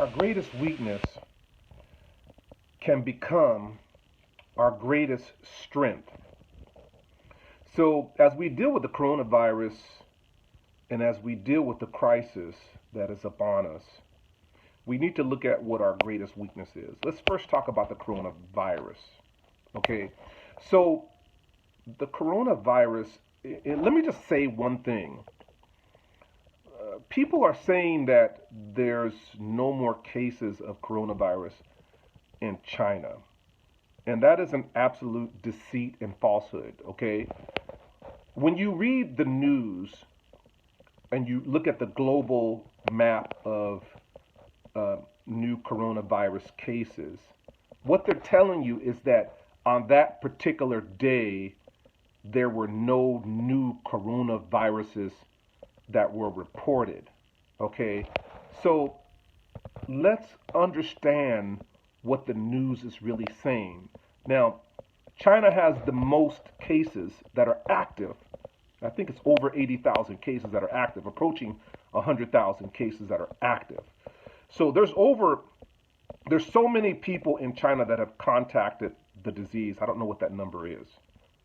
our greatest weakness can become our greatest strength. So, as we deal with the coronavirus and as we deal with the crisis that is upon us, we need to look at what our greatest weakness is. Let's first talk about the coronavirus. Okay, so the coronavirus, let me just say one thing. People are saying that there's no more cases of coronavirus in China. And that is an absolute deceit and falsehood, okay? When you read the news and you look at the global map of new coronavirus cases, what they're telling you is that on that particular day, there were no new coronaviruses that were reported. Okay, so let's understand what the news is really saying. Now, China has the most cases that are active. I think it's over 80,000 cases that are active, approaching 100,000 cases that are active. So there's so many people in China that have contacted the disease. I don't know what that number is.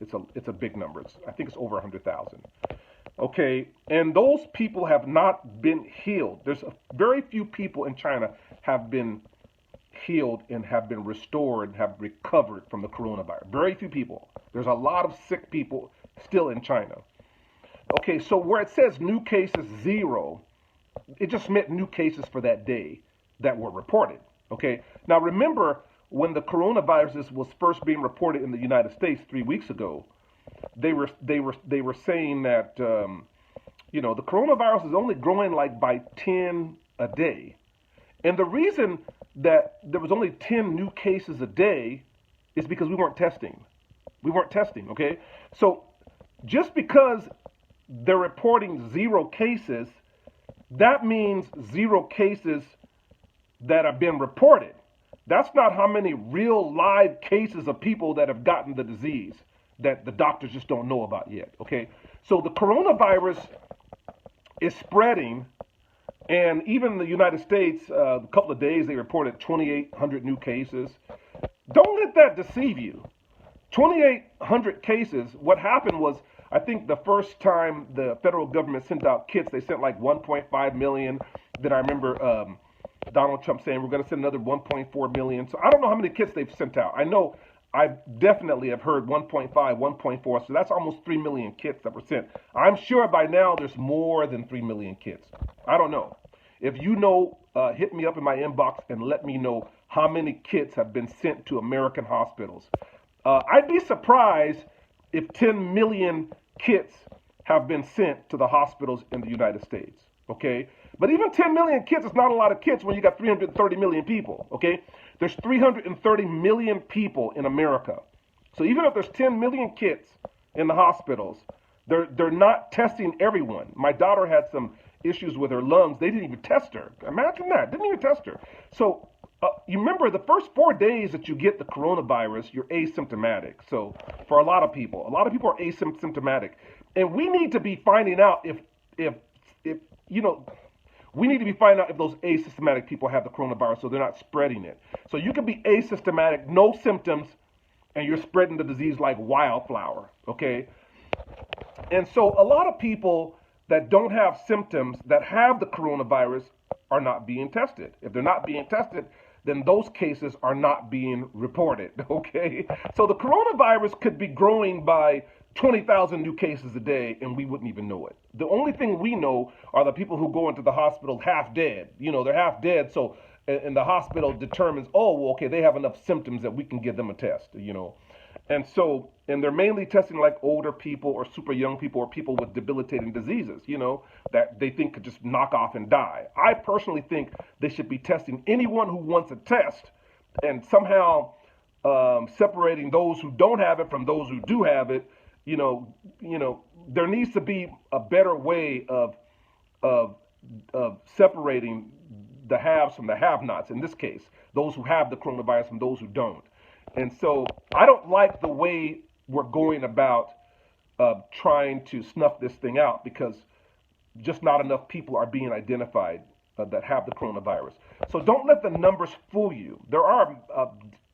It's a big number. I think it's over 100,000. Okay, and those people have not been healed. There's very few people in China have been healed and have been restored, have recovered from the coronavirus. Very few people. There's a lot of sick people still in China. Okay, so where it says new cases 0, it just meant new cases for that day that were reported. Okay, now remember when the coronavirus was first being reported in the United States 3 weeks ago, they were saying that the coronavirus is only growing like by 10 a day, and the reason that there was only 10 new cases a day is because we weren't testing. Okay, so just because they're reporting 0 cases, that means 0 cases that have been reported. That's not how many real live cases of people that have gotten the disease that the doctors just don't know about yet, okay? So the coronavirus is spreading, and even in the United States, a couple of days, they reported 2,800 new cases. Don't let that deceive you. 2,800 cases, what happened was, I think the first time the federal government sent out kits, they sent like 1.5 million. Then I remember Donald Trump saying we're going to send another 1.4 million. So I don't know how many kits they've sent out. I know I definitely have heard 1.5, 1.4. So that's almost 3 million kits that were sent. I'm sure by now there's more than 3 million kits. I don't know. If you know, hit me up in my inbox and let me know how many kits have been sent to American hospitals. I'd be surprised if 10 million kits have been sent to the hospitals in the United States. Okay? But even 10 million kits is not a lot of kits when you got 330 million people, okay? There's 330 million people in America. So even if there's 10 million kits in the hospitals, they're not testing everyone. My daughter had some issues with her lungs. They didn't even test her. Imagine that. Didn't even test her. So you remember the first 4 days that you get the coronavirus, you're asymptomatic. So for a lot of people are asymptomatic. And we need to be finding out if we need to be finding out if those asymptomatic people have the coronavirus so they're not spreading it. So you can be asymptomatic, no symptoms, and you're spreading the disease like wildflower, okay? And so a lot of people that don't have symptoms that have the coronavirus are not being tested. If they're not being tested, then those cases are not being reported, okay? So the coronavirus could be growing by 20,000 new cases a day, and we wouldn't even know it. The only thing we know are the people who go into the hospital half dead. They're half dead, so, and the hospital determines, oh, well, okay, they have enough symptoms that we can give them a test, And they're mainly testing like older people or super young people or people with debilitating diseases, that they think could just knock off and die. I personally think they should be testing anyone who wants a test and somehow separating those who don't have it from those who do have it. There needs to be a better way of separating the haves from the have-nots. In this case, those who have the coronavirus from those who don't. And so I don't like the way we're going about trying to snuff this thing out because just not enough people are being identified that have the coronavirus. So don't let the numbers fool you. There are a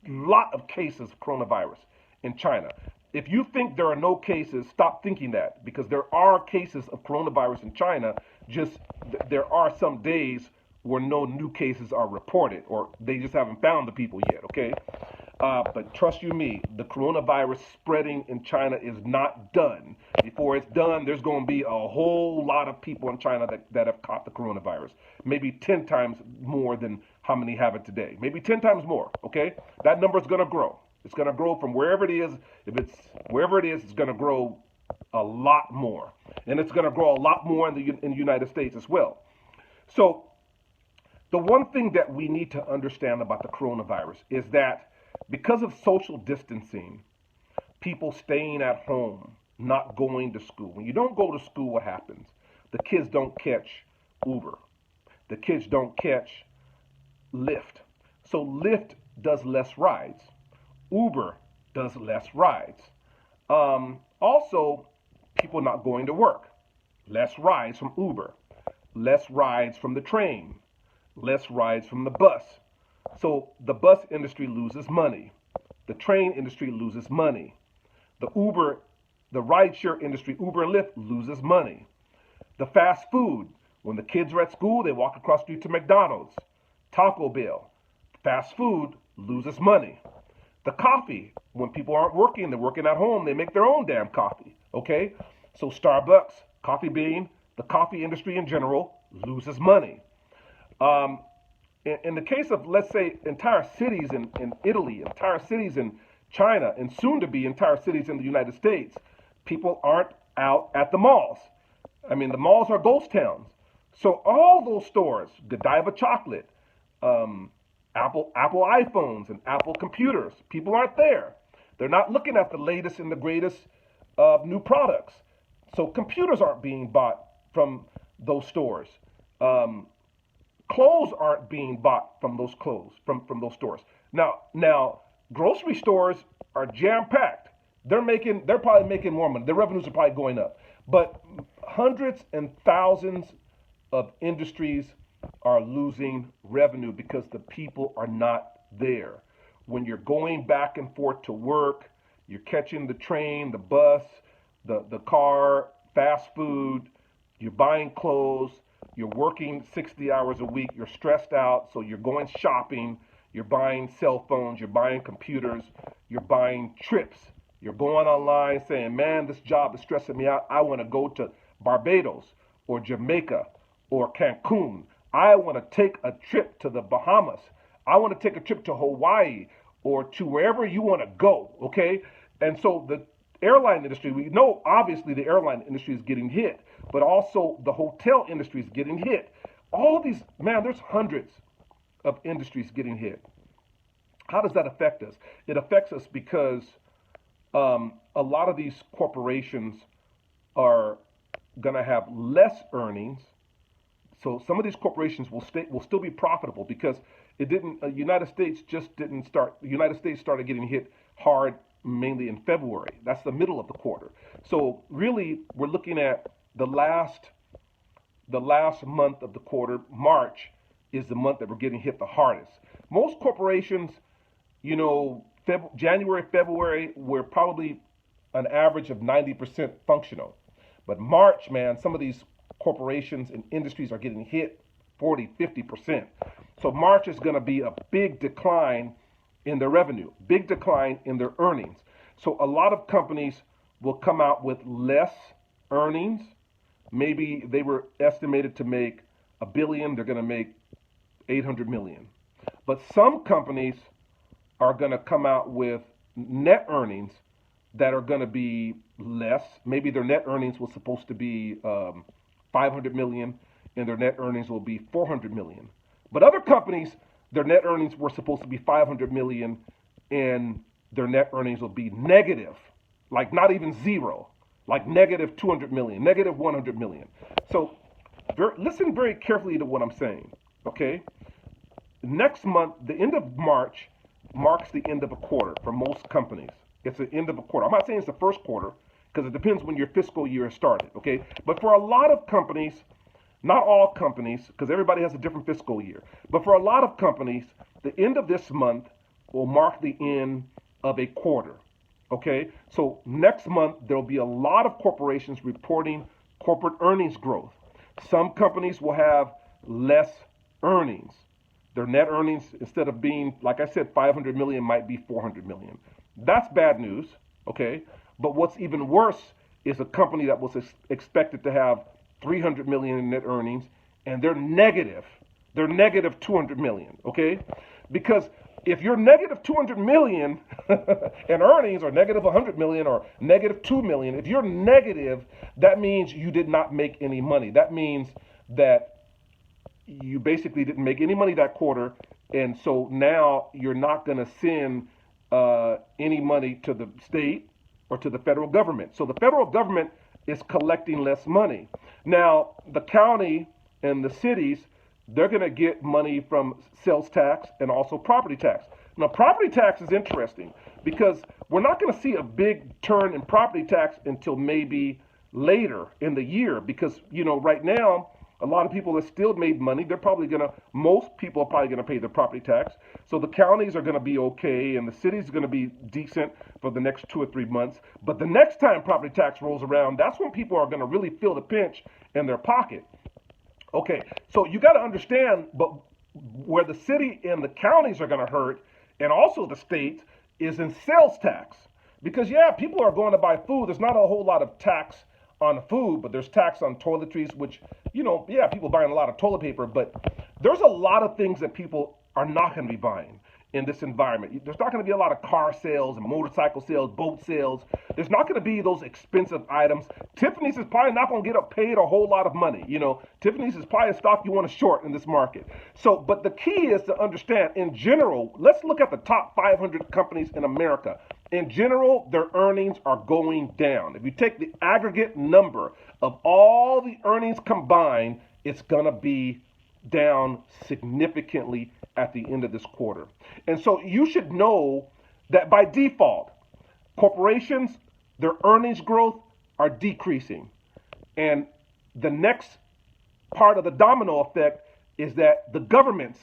lot of cases of coronavirus in China. If you think there are no cases, stop thinking that, because there are cases of coronavirus in China. Just there are some days where no new cases are reported, or they just haven't found the people yet. Okay, but trust you me, the coronavirus spreading in China is not done. Before it's done, there's going to be a whole lot of people in China that have caught the coronavirus. Maybe 10 times more than how many have it today. Maybe 10 times more, okay? That number is going to grow. It's going to grow from wherever it is. If it's wherever it is, it's going to grow a lot more. And it's going to grow a lot more in the United States as well. So the one thing that we need to understand about the coronavirus is that because of social distancing, people staying at home, not going to school. When you don't go to school, what happens? The kids don't catch Uber. The kids don't catch Lyft. So Lyft does less rides. Uber does less rides. Also, people not going to work. Less rides from Uber. Less rides from the train. Less rides from the bus. So the bus industry loses money. The train industry loses money. The rideshare industry, Uber and Lyft, loses money. The fast food, when the kids are at school, they walk across the street to McDonald's, Taco Bell. Fast food loses money. The coffee, when people aren't working, they're working at home, they make their own damn coffee, okay? So Starbucks, Coffee Bean, the coffee industry in general loses money. In the case of, let's say, entire cities in Italy, entire cities in China, and soon to be entire cities in the United States, people aren't out at the malls. I mean, the malls are ghost towns. So all those stores, Godiva chocolate, Apple iPhones and Apple computers, people aren't there. They're not looking at the latest and the greatest new products. So computers aren't being bought from those stores. Clothes aren't being bought from those those stores. Now, grocery stores are jam-packed. They're probably making more money. Their revenues are probably going up. But hundreds and thousands of industries are losing revenue because the people are not there. When you're going back and forth to work, you're catching the train, the bus, the car, fast food, you're buying clothes, you're working 60 hours a week, you're stressed out, so you're going shopping, you're buying cell phones, you're buying computers, you're buying trips. You're going online saying, man, this job is stressing me out. I want to go to Barbados or Jamaica or Cancun. I want to take a trip to the Bahamas. I want to take a trip to Hawaii or to wherever you want to go, okay? And so the airline industry, we know obviously the airline industry is getting hit, but also the hotel industry is getting hit. All these, man, there's hundreds of industries getting hit. How does that affect us? It affects us because a lot of these corporations are going to have less earnings. So some of these corporations will still be profitable because it didn't. United States just didn't start. The United States started getting hit hard mainly in February. That's the middle of the quarter. So really, we're looking at the last month of the quarter. March is the month that we're getting hit the hardest. Most corporations, January, February, we're probably an average of 90% functional. But March, man, some of these corporations and industries are getting hit 40, 50%. So March is going to be a big decline in their revenue, big decline in their earnings. So a lot of companies will come out with less earnings. Maybe they were estimated to make $1 billion, they're going to make 800 million. But some companies are going to come out with net earnings that are going to be less. Maybe their net earnings was supposed to be 500 million and their net earnings will be 400 million. But other companies, their net earnings were supposed to be 500 million and their net earnings will be negative, like not even zero, like negative 200 million, negative 100 million. So listen very carefully to what I'm saying, okay? Next month, the end of March, marks the end of a quarter for most companies. It's the end of a quarter. I'm not saying it's the first quarter because it depends when your fiscal year started, okay? But for a lot of companies, Not all companies, because everybody has a different fiscal year. But for a lot of companies, the end of this month will mark the end of a quarter. Okay? So next month, there'll be a lot of corporations reporting corporate earnings growth. Some companies will have less earnings. Their net earnings, instead of being, like I said, 500 million, might be 400 million. That's bad news, okay? But what's even worse is a company that was expected to have 300 million in net earnings, and they're negative. They're negative 200 million, okay? Because if you're negative 200 million in earnings, or negative 100 million, or negative 2 million, if you're negative, that means you did not make any money. That means that you basically didn't make any money that quarter, and so now you're not going to send any money to the state or to the federal government. So the federal government is collecting less money. Now, the county and the cities, they're going to get money from sales tax and also property tax. Now, property tax is interesting because we're not going to see a big turn in property tax until maybe later in the year because, right now, a lot of people that still made money, most people are probably going to pay their property tax. So the counties are going to be okay and the cities are going to be decent for the next 2 or 3 months. But the next time property tax rolls around, that's when people are going to really feel the pinch in their pocket. Okay, so you got to understand, but where the city and the counties are going to hurt, and also the states, is in sales tax. Because, people are going to buy food. There's not a whole lot of tax on food, but there's tax on toiletries, which, people buying a lot of toilet paper, but there's a lot of things that people are not going to be buying in this environment. There's not going to be a lot of car sales and motorcycle sales, boat sales. There's not going to be those expensive items. Tiffany's is probably not going to get paid a whole lot of money. Tiffany's is probably a stock you want to short in this market. So, but the key is to understand, in general, let's look at the top 500 companies in America. In general, their earnings are going down. If you take the aggregate number of all the earnings combined, it's going to be down significantly at the end of this quarter. And so you should know that by default, corporations, their earnings growth are decreasing. And the next part of the domino effect is that the governments,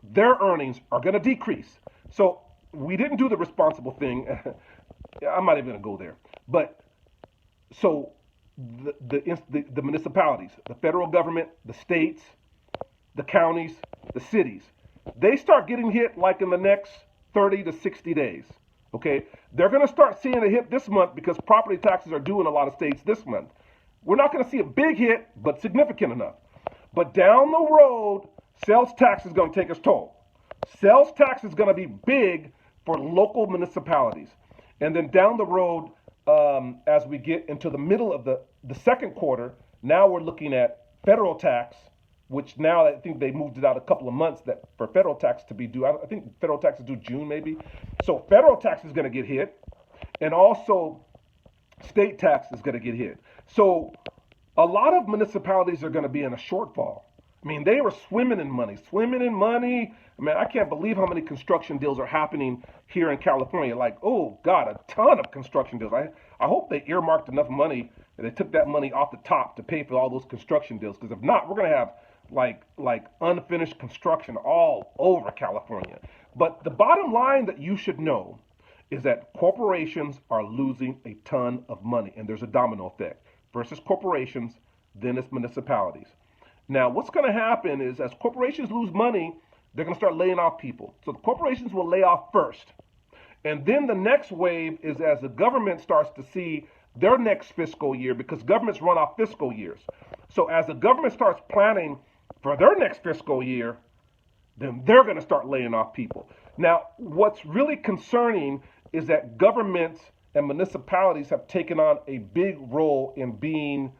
their earnings are going to decrease. So we didn't do the responsible thing. I'm not even going to go there. But so the municipalities, the federal government, the states, the counties, the cities, they start getting hit like in the next 30 to 60 days. Okay? They're going to start seeing a hit this month because property taxes are due in a lot of states this month. We're not going to see a big hit, but significant enough. But down the road, sales tax is going to take its toll. Sales tax is going to be big for local municipalities. And then down the road, as we get into the middle of the second quarter, now we're looking at federal tax, which now I think they moved it out a couple of months that for federal tax to be due. I think federal tax is due June maybe. So federal tax is going to get hit, and also state tax is going to get hit. So a lot of municipalities are going to be in a shortfall. I mean, they were swimming in money. I mean, I can't believe how many construction deals are happening here in California. Like, oh God, a ton of construction deals. I hope they earmarked enough money and they took that money off the top to pay for all those construction deals. Because if not, we're going to have like unfinished construction all over California. But the bottom line that you should know is that corporations are losing a ton of money, and there's a domino effect. First it's corporations, then it's municipalities. Now, what's going to happen is as corporations lose money, they're going to start laying off people. So the corporations will lay off first. And then the next wave is as the government starts to see their next fiscal year, because governments run off fiscal years. So as the government starts planning for their next fiscal year, then they're going to start laying off people. Now, what's really concerning is that governments and municipalities have taken on a big role in being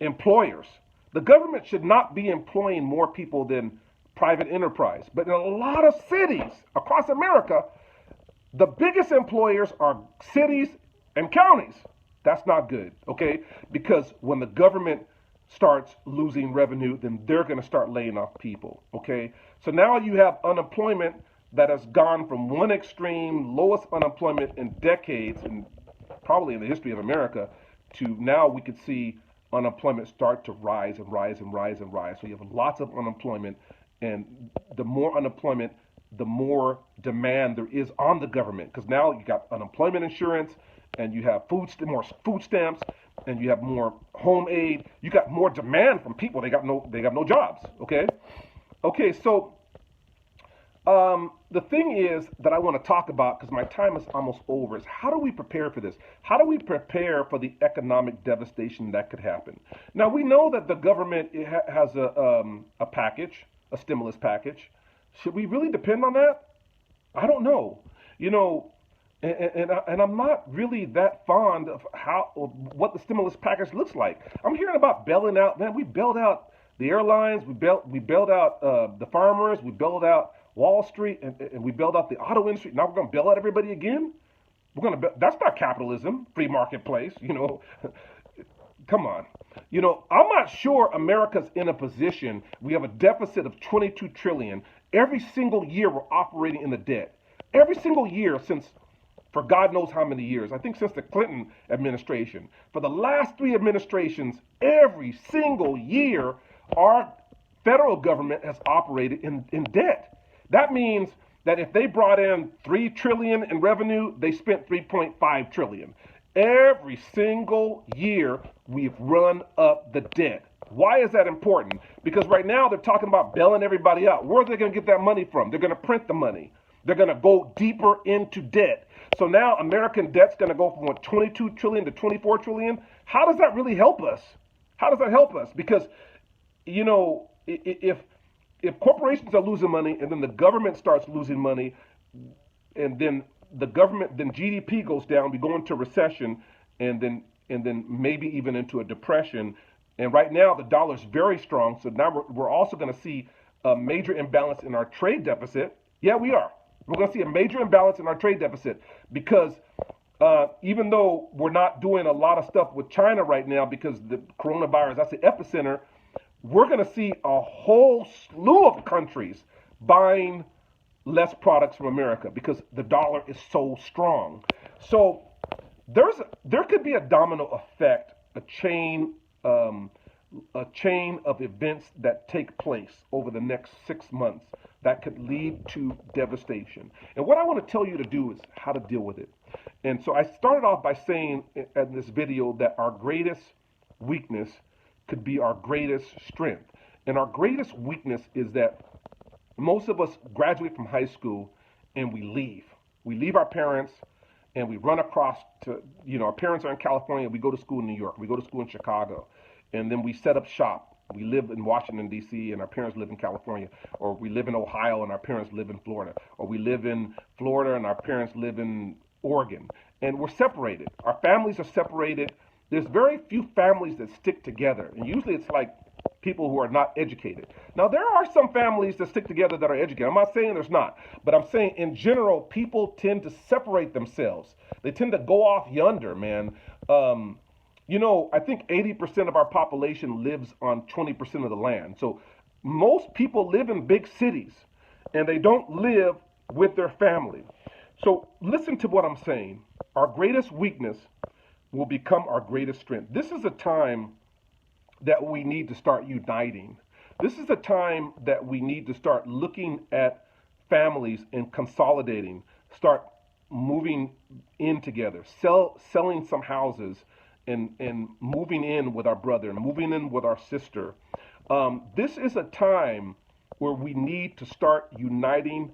employers. The government should not be employing more people than private enterprise. But in a lot of cities across America, the biggest employers are cities and counties. That's not good, okay? Because when the government starts losing revenue, then they're going to start laying off people, okay? So now you have unemployment that has gone from one extreme, lowest unemployment in decades, and probably in the history of America, to now we could see unemployment start to rise and rise and rise and rise. So you have lots of unemployment, and the more unemployment, the more demand there is on the government, because now you got unemployment insurance, and you have more food stamps, and you have more home aid. You got more demand from people. They got no jobs. Okay. So the thing is that I want to talk about, because my time is almost over, is how do we prepare for this? How do we prepare for the economic devastation that could happen? Now, we know that the government has a package, a stimulus package. Should we really depend on that? I don't know. You know, and I'm not really that fond of what the stimulus package looks like. I'm hearing about bailing out. Man, we bailed out the airlines. We bailed out the farmers. We bailed out Wall Street, and we bailed out the auto industry. Now we're going to bail out everybody again. That's not capitalism, free marketplace. Come on. I'm not sure America's in a position. We have a deficit of 22 trillion. Every single year we're operating in the debt. Every single year since, for God knows how many years, I think since the Clinton administration. For the last 3 administrations, every single year, our federal government has operated in debt. That means that if they brought in 3 trillion in revenue, they spent 3.5 trillion. Every single year, we've run up the debt. Why is that important? Because right now they're talking about bailing everybody out. Where are they going to get that money from? They're going to print the money. They're going to go deeper into debt. So now American debt's going to go from 22 trillion to 24 trillion. How does that really help us? How does that help us? Because, if corporations are losing money, and then the government starts losing money, and then then GDP goes down, we go into recession, and then maybe even into a depression. And right now the dollar's very strong, so now we're also going to see a major imbalance in our trade deficit. Yeah, we are. We're going to see a major imbalance in our trade deficit, because even though we're not doing a lot of stuff with China right now because the coronavirus, that's the epicenter, we're going to see a whole slew of countries buying less products from America because the dollar is so strong. So there could be a domino effect, a chain of events that take place over the next 6 months that could lead to devastation. And what I want to tell you to do is how to deal with it. And so I started off by saying in this video that our greatest weakness could be our greatest strength. And our greatest weakness is that most of us graduate from high school and we leave. We leave our parents and we run across to, our parents are in California, we go to school in New York, we go to school in Chicago, and then we set up shop. We live in Washington, D.C., and our parents live in California, or we live in Ohio and our parents live in Florida, or we live in Florida and our parents live in Oregon, and we're separated. Our families are separated. There's very few families that stick together, and usually it's like people who are not educated. Now, there are some families that stick together that are educated. I'm not saying there's not, but I'm saying in general, people tend to separate themselves. They tend to go off yonder, man. I think 80% of our population lives on 20% of the land. So most people live in big cities, and they don't live with their family. So listen to what I'm saying. Our greatest weakness will become our greatest strength. This is a time that we need to start uniting. This is a time that we need to start looking at families and consolidating, start moving in together, selling some houses and moving in with our brother, moving in with our sister. This is a time where we need to start uniting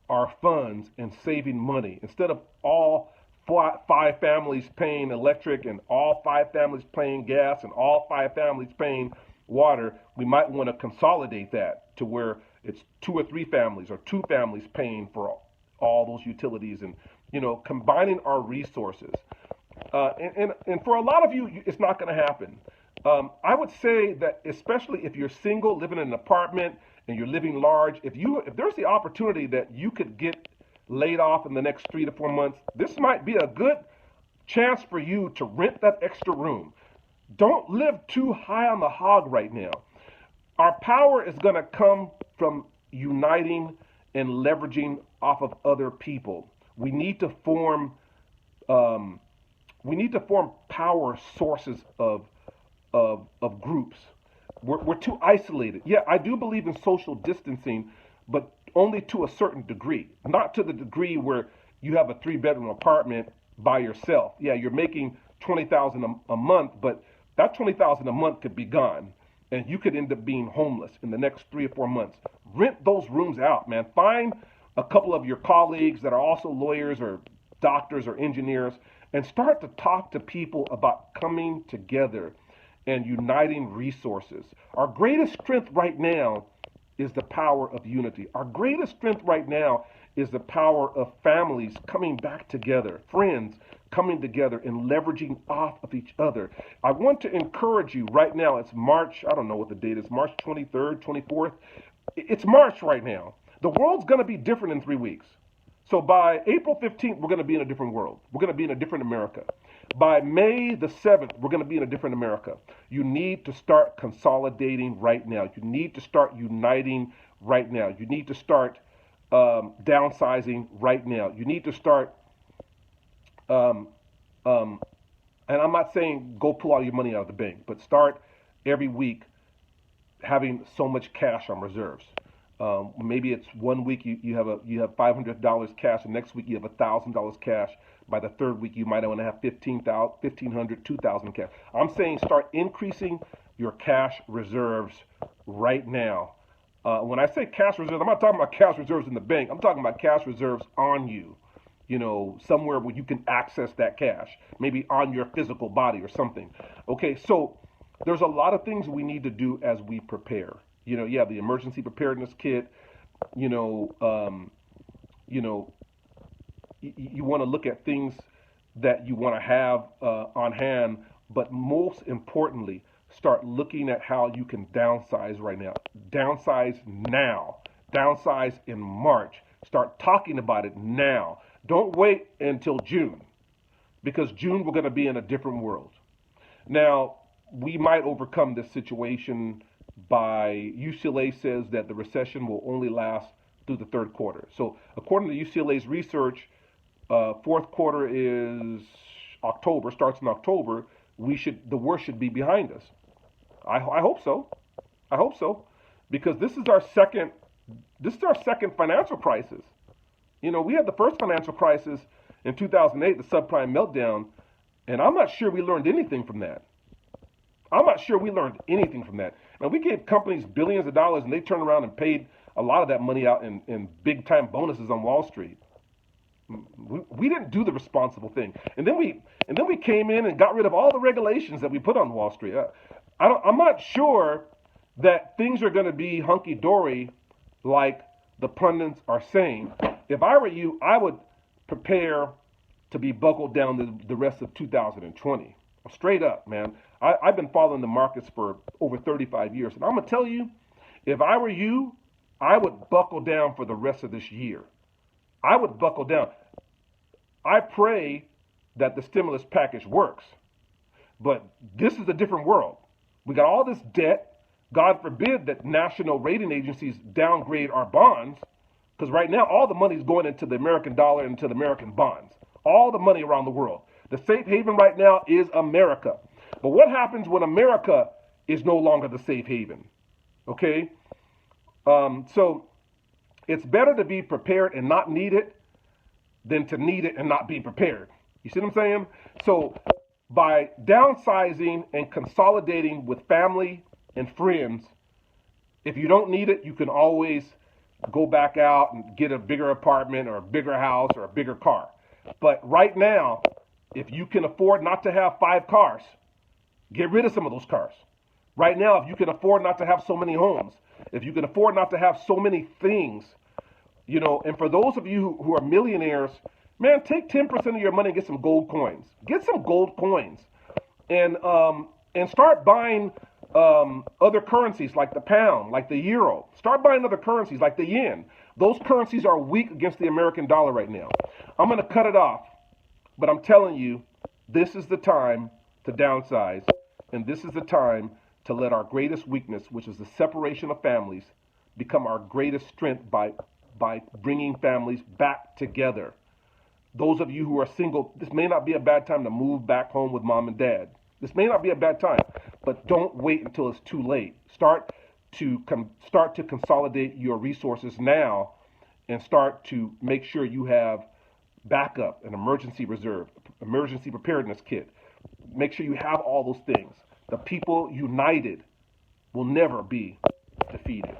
our funds and saving money. Instead of all 5 families paying electric and all 5 families paying gas and all 5 families paying water, we might want to consolidate that to where it's 2 or 3 families or 2 families paying for all those utilities, and combining our resources. And for a lot of you, it's not going to happen. I would say that especially if you're single, living in an apartment, and you're living large, if there's the opportunity that you could get laid off in the next 3 to 4 months, this might be a good chance for you to rent that extra room. Don't live too high on the hog right now. Our power is going to come from uniting and leveraging off of other people. We need to form power sources of of groups. We're too isolated. Yeah, I do believe in social distancing, but only to a certain degree. Not to the degree where you have a 3-bedroom apartment by yourself. Yeah, you're making 20,000 a month, but that 20,000 a month could be gone, and you could end up being homeless in the next 3 or 4 months. Rent those rooms out, man. Find a couple of your colleagues that are also lawyers or doctors or engineers, and start to talk to people about coming together and uniting resources. Our greatest strength right now is the power of unity. Our greatest strength right now is the power of families coming back together, friends coming together and leveraging off of each other. I want to encourage you right now. It's March, I don't know what the date is, March 23rd, 24th. It's March right now. The world's going to be different in 3 weeks. So by April 15th, we're going to be in a different world. We're going to be in a different America. By May the 7th, we're going to be in a different America. You need to start consolidating right now. You need to start uniting right now. You need to start downsizing right now. You need to start, and I'm not saying go pull all your money out of the bank, but start every week having so much cash on reserves. Maybe it's 1 week you have $500 cash, and next week you have $1,000 cash. By the 3rd week, you might want to have 1,500, 2,000 cash. I'm saying start increasing your cash reserves right now. When I say cash reserves, I'm not talking about cash reserves in the bank. I'm talking about cash reserves on you. You know, somewhere where you can access that cash, maybe on your physical body or something. Okay, so there's a lot of things we need to do as we prepare. You know, yeah, the emergency preparedness kit. You know, you want to look at things that you want to have on hand, but most importantly, start looking at how you can downsize right now. Downsize now. Downsize in March. Start talking about it now. Don't wait until June, because June we're going to be in a different world. Now, we might overcome this situation by, UCLA says that the recession will only last through the 3rd quarter. So according to UCLA's research, 4th quarter is October, starts in October. The worst should be behind us. I hope so. I hope so, because this is our second financial crisis. You know, we had the first financial crisis in 2008, the subprime meltdown, and I'm not sure we learned anything from that. I'm not sure we learned anything from that. Now, we gave companies billions of dollars, and they turned around and paid a lot of that money out in big-time bonuses on Wall Street. We didn't do the responsible thing, and then we came in and got rid of all the regulations that we put on Wall Street. I'm not sure that things are going to be hunky-dory like the pundits are saying. If I were you, I would prepare to be buckled down the rest of 2020. Straight up, man. I've been following the markets for over 35 years, and I'm going to tell you, if I were you, I would buckle down for the rest of this year. I would buckle down. I pray that the stimulus package works, but this is a different world. We got all this debt. God forbid that national rating agencies downgrade our bonds, because right now all the money is going into the American dollar and into the American bonds. All the money around the world. The safe haven right now is America. But what happens when America is no longer the safe haven? Okay? So it's better to be prepared and not need it than to need it and not be prepared. You see what I'm saying? So by downsizing and consolidating with family and friends, if you don't need it, you can always go back out and get a bigger apartment or a bigger house or a bigger car. But right now, if you can afford not to have 5 cars, get rid of some of those cars. Right now, if you can afford not to have so many homes, if you can afford not to have so many things, you know, and for those of you who are millionaires, man, take 10% of your money and get some gold coins. Get some gold coins and start buying other currencies like the pound, like the euro. Start buying other currencies like the yen. Those currencies are weak against the American dollar right now. I'm going to cut it off, but I'm telling you, this is the time to downsize, and this is the time to let our greatest weakness, which is the separation of families, become our greatest strength by bringing families back together. Those of you who are single, this may not be a bad time to move back home with mom and dad. This may not be a bad time, but don't wait until it's too late. Start to consolidate your resources now, and start to make sure you have backup, an emergency reserve, emergency preparedness kit. Make sure you have all those things. The people united will never be defeated.